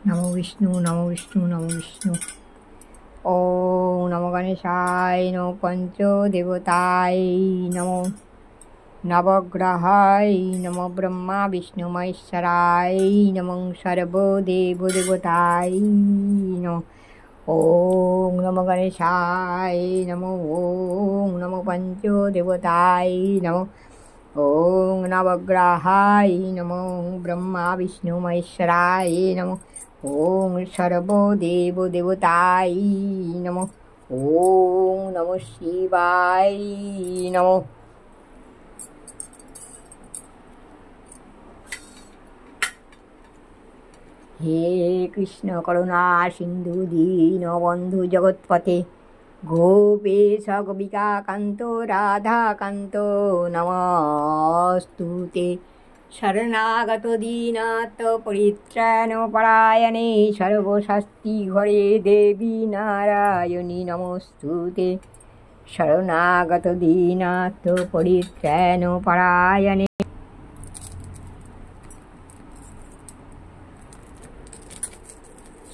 নমো বিষ্ণু নমো বিষ্ণু নমো বিষ্ণু। ওম নমো গণেশায় নমো পঞ্চদেবতায় নমো নবগ্রহায় নমো ব্রহ্মা বিষ্ণু মহেশ্বরায় নমো সর্বদেবদেবতায় নমো। ওম নমো গণেশায় নমো। ওম নমো পঞ্চদেবতায় নমো। ওম নবগ্রহায় নমো ব্রহ্মা বিষ্ণু মহেশ্বরায় নমো। ওম সর্বদেবদেবতায় নমো। ওম নমঃ শিবায় নমো। হে কৃষ্ণ করুণা সিন্ধু দীনবন্ধু জগৎপতে গোপেশ গোপিকা কান্ত রাধাকান্ত নমস্তুতে। শরণাগত দীনাথ পরিত্রাণ পরায়ণে সর্বশাস্তি ঘরে দেবী নারায়ণী নমস্তুতে। শরণাগত দীনাথ পরিত্রাণ পরায়ণে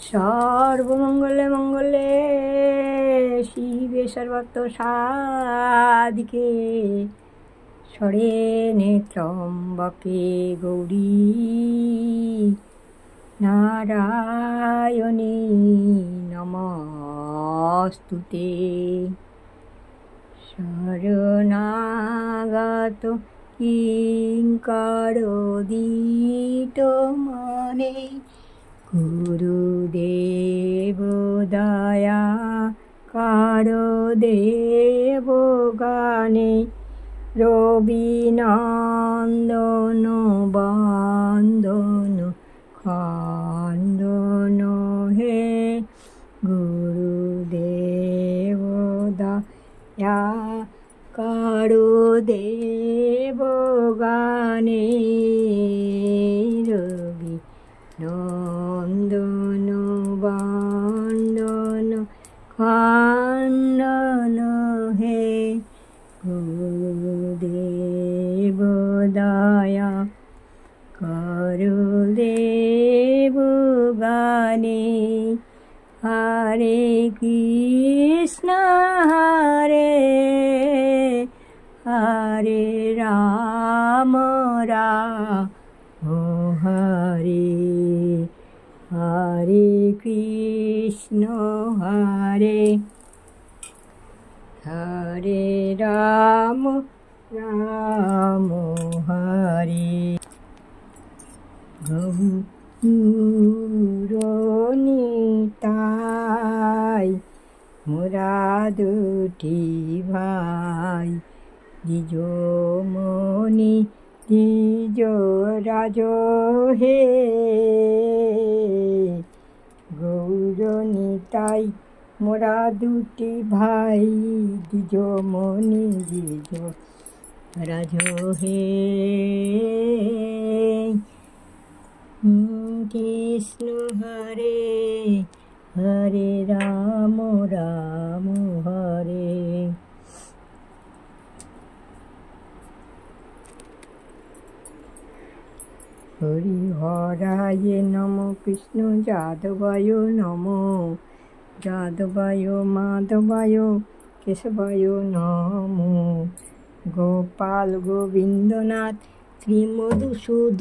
সর্বমঙ্গলে মঙ্গলে শিবে সর্বত্র সাধিকে শরণে ত্রম্বকে গৌরী নারায়ণী নমস্তুতে। শরণাগত কিঙ্করোদিত মনে গুরুদেব দয়া কারো দেব গানে রবিনন্দন বন্দন খন্দন হে গুরুদেব দয়া কারো দেব গানে রবি নন্দন বন্দন খন্দন হে গুরুদেব দয়া করো দেব গানে। হরে কৃষ্ণ হরে হরে রাম রাম হরে হরে কৃষ্ণ হরে হরে রাম রাম হরে। গৌরনিতাই মোরা দুটি ভাই দ্বিজ মণি দ্বিজ রাজ হে গৌরনিতাই মোরা দুটি ভাই দ্বিজ মণি দ্বিজ রাজ হে। কৃষ্ণ হরে হরে রাম রাম হরে হরিহরায় নমো কৃষ্ণ যাদবায় নমো যাদবায় মাধবায় কেশবায় নমো গোপাল গোবিন্দনাথ শ্রীমধুসূদন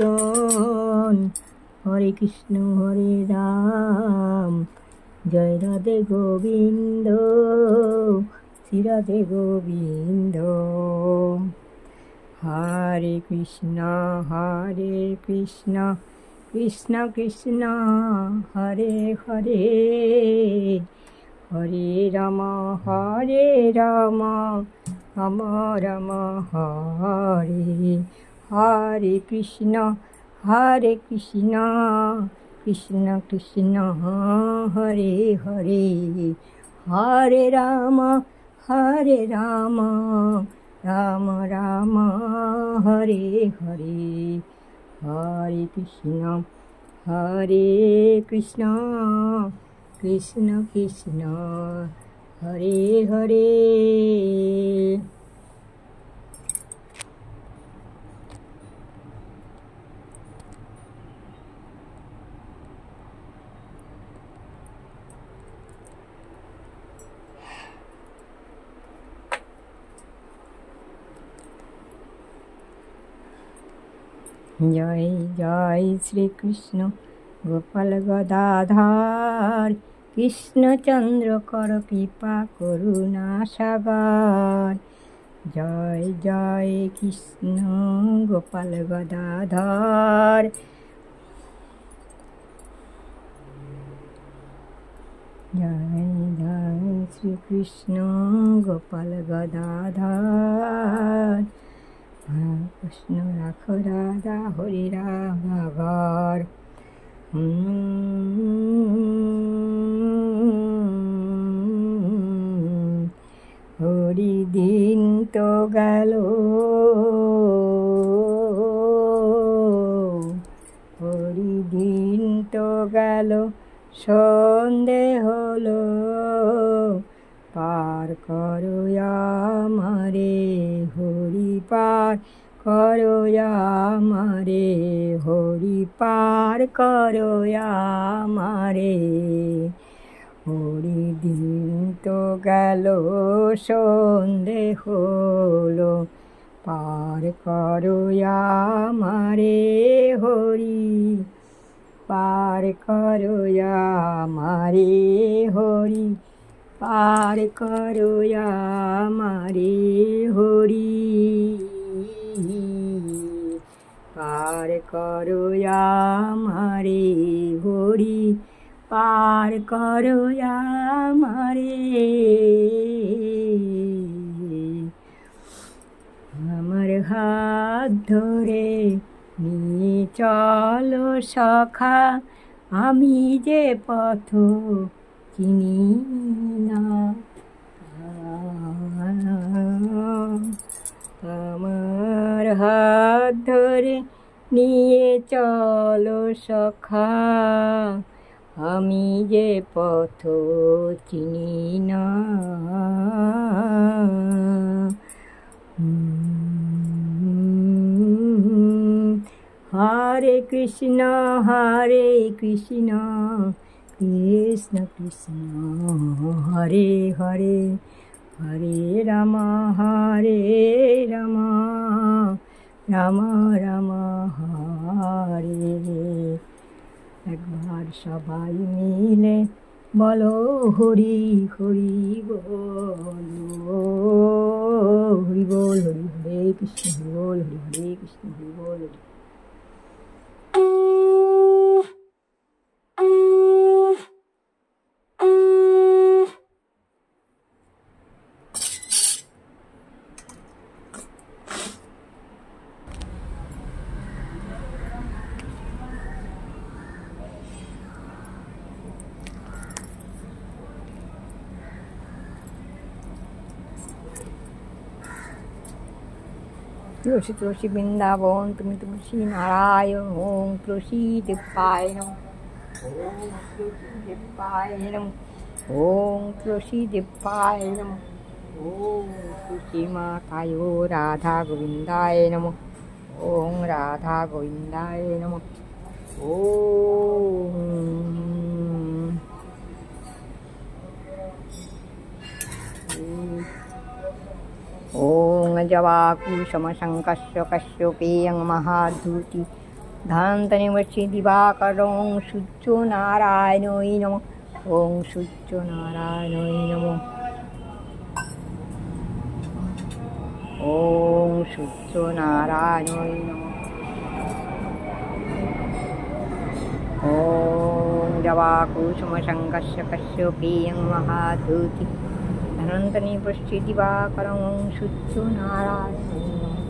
হরে কৃষ্ণ হরে রাম জয় রাধে গোবিন্দ শ্রী রাধে গোবিন্দ। হরে কৃষ্ণ কৃষ্ণ কৃষ্ণ হরে হরে হরে রাম রাম রাম হরে হরে কৃষ্ণ কৃষ্ণ কৃষ্ণ হরে হরে হরে রাম রাম রাম হরে হরে হরে কৃষ্ণ কৃষ্ণ কৃষ্ণ হরে হরে। জয় জয় শ্রীকৃষ্ণ গোপাল গদাধর কৃষ্ণচন্দ্র কর কৃপা করুণা সাগর। জয় জয় কৃষ্ণ গোপাল গদাধর। জয় জয় শ্রীকৃষ্ণ গোপাল গদাধর। কৃষ্ণ রাখো রাধা হরি রাঘর। হরি দিন তো গেল, হরি দিন তো গেল, সন্ধে হলো, পার করো আমারে হরি, পার করো আমারে হরি, পার করো আমারে। হরি দিন তো গেল, সন্ধে হলো, পার করো আমারে হরি, পার করো আমারে হরি, পার করো আমারে হরি, পার করো আমারে হরি, পার করো আমারে। আমার হাত ধরে নিয়ে চলো সখা, আমি যে পথ চিনি না। আমার হাত ধরে নিয়ে চলো সখা, আমি যে পথ চিনি না। হরে কৃষ্ণ কৃষ্ণ কৃষ্ণ হরে হরে, হরে রাম রাম রাম হরে। একবার সবাই মিলে বলো হরি হরি বলো, হরি বল হরি, হরে কৃষ্ণ হরি বল হরি, হরে কৃষ্ণ হরি বল হরি। তুলসী তুলসী বৃন্দাবন, তুমি তুলসী নারায়ণ, ওম তুলসী দেবায় নমঃ, ওম তুলসী দেবায় নমঃ, ওম তুলসী দেবায় নমঃ, ওম তুলসী মাতায় রাধা গোবিন্দায় নমঃ, ওম রাধা গোবিন্দায় নমঃ, ওম ওং জবাকুসুমশঙ্কস্য কশ্যপেয়ং মহাধূতি ধান্তনিবর্ষি দিবাকরং সূর্য নারায়ণৈ নমঃ, ওং সূর্য নারায়ণৈ নমঃ, ওং সূর্য নারায়ণৈ নমঃ, ওং জবাকুসুমশঙ্কস্য কশ্যপেয়ং মহাধূতি ধনন্তনি পশ্যি দিবাকরং সূর্য নারায়ণৈ নমঃ,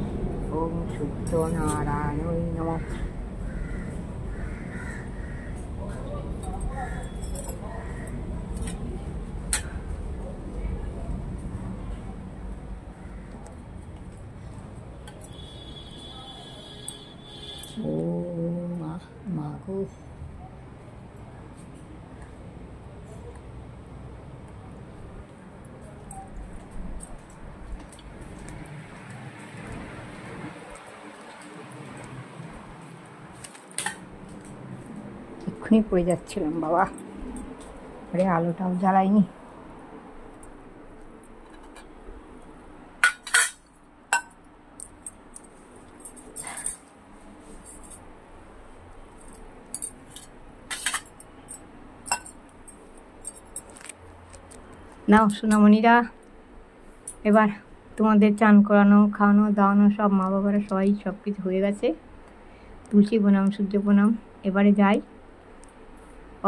ওং সূর্য নারায়ণৈ নমঃ। ও মাগো, এক্ষুনি পড়ে যাচ্ছিলাম বাবা, আরে আলোটাও জ্বালাইনি। নাও সোনামণিরা, এবার তোমাদের চান করানো, খাওয়ানো দাওয়ানো সব মা বাবারা সবাই সব কিছু হয়ে গেছে। তুলসী প্রণাম, সূর্য প্রণাম। এবারে যাই,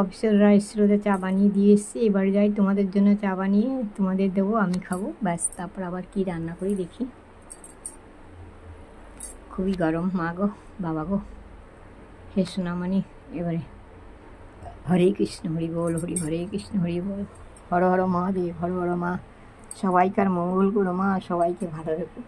অফিসাররা এসে ওদের চা বানিয়ে দিয়ে এসছি, এবারে যাই তোমাদের জন্য চা বানিয়ে তোমাদের দেবো, আমি খাবো, ব্যাস। তারপর আবার কি রান্না করি দেখি। খুবই গরম, মা গো বাবা গো, হে সোনামণি। এবারে হরে কৃষ্ণ হরি বল, হরি হরে কৃষ্ণ হরি বল, হর হর মহাদেব, হর হর মা। সবাইকার মঙ্গল করো মা, সবাইকে ভালো রেখো।